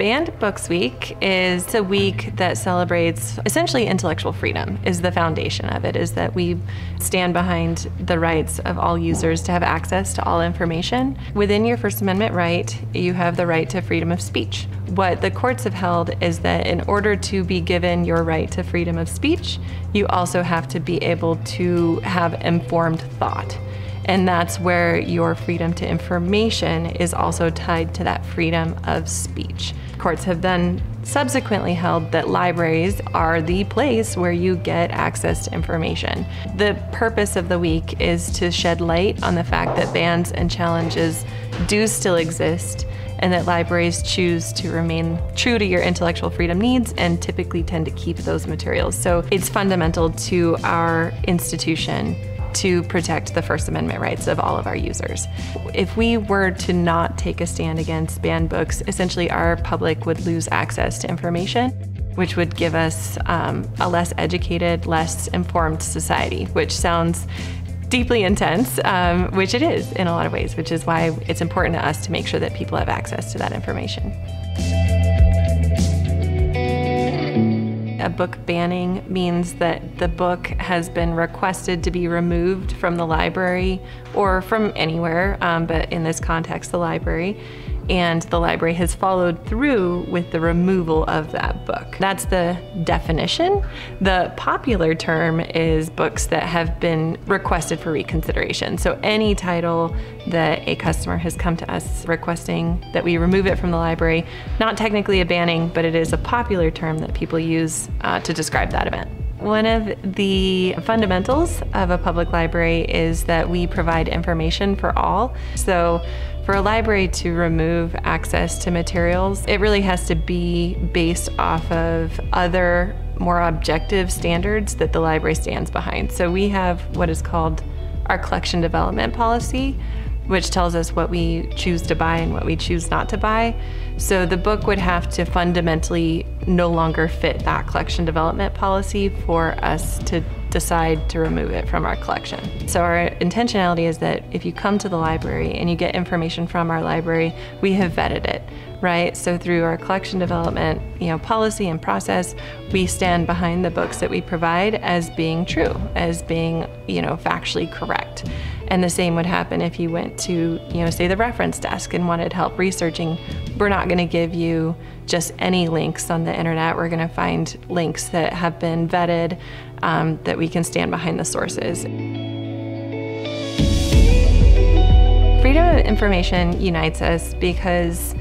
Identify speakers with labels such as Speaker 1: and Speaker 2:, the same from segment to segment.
Speaker 1: Banned Books Week is a week that celebrates essentially intellectual freedom, is the foundation of it, is that we stand behind the rights of all users to have access to all information. Within your First Amendment right, you have the right to freedom of speech. What the courts have held is that in order to be given your right to freedom of speech, you also have to be able to have informed thought. And that's where your freedom to information is also tied to that freedom of speech. Courts have then subsequently held that libraries are the place where you get access to information. The purpose of the week is to shed light on the fact that bans and challenges do still exist, and that libraries choose to remain true to your intellectual freedom needs and typically tend to keep those materials. So it's fundamental to our institution to protect the First Amendment rights of all of our users. If we were to not take a stand against banned books, essentially our public would lose access to information, which would give us a less educated, less informed society, which sounds deeply intense, which it is in a lot of ways, which is why it's important to us to make sure that people have access to that information. A book banning means that the book has been requested to be removed from the library or from anywhere, but in this context, the library. And the library has followed through with the removal of that book. That's the definition. The popular term is books that have been requested for reconsideration. So any title that a customer has come to us requesting that we remove it from the library, not technically a banning, but it is a popular term that people use to describe that event. One of the fundamentals of a public library is that we provide information for all. So for a library to remove access to materials, it really has to be based off of other more objective standards that the library stands behind. So we have what is called our collection development policy, which tells us what we choose to buy and what we choose not to buy. So the book would have to fundamentally no longer fit that collection development policy for us to decide to remove it from our collection. So our intentionality is that if you come to the library and you get information from our library, we have vetted it, right? So through our collection development, policy and process, we stand behind the books that we provide as being true, as being, factually correct. And the same would happen if you went to, say the reference desk and wanted help researching. We're not going to give you just any links on the internet. We're going to find links that have been vetted, that we can stand behind the sources. Freedom of information unites us because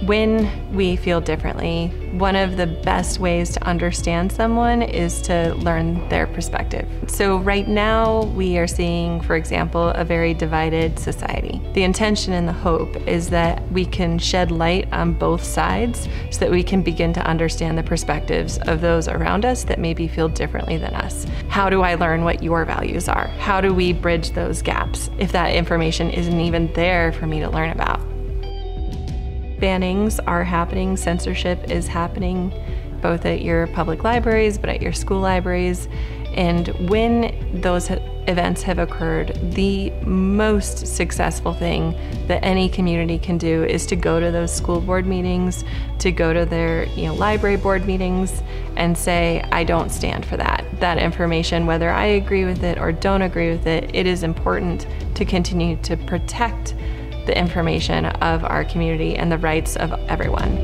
Speaker 1: when we feel differently, one of the best ways to understand someone is to learn their perspective. So right now we are seeing, for example, a very divided society. The intention and the hope is that we can shed light on both sides so that we can begin to understand the perspectives of those around us that maybe feel differently than us. How do I learn what your values are? How do we bridge those gaps if that information isn't even there for me to learn about? Bannings are happening, censorship is happening, both at your public libraries, but at your school libraries. And when those events have occurred, the most successful thing that any community can do is to go to those school board meetings, to go to their library board meetings and say, I don't stand for that. That information, whether I agree with it or don't agree with it, it is important to continue to protect the information of our community and the rights of everyone.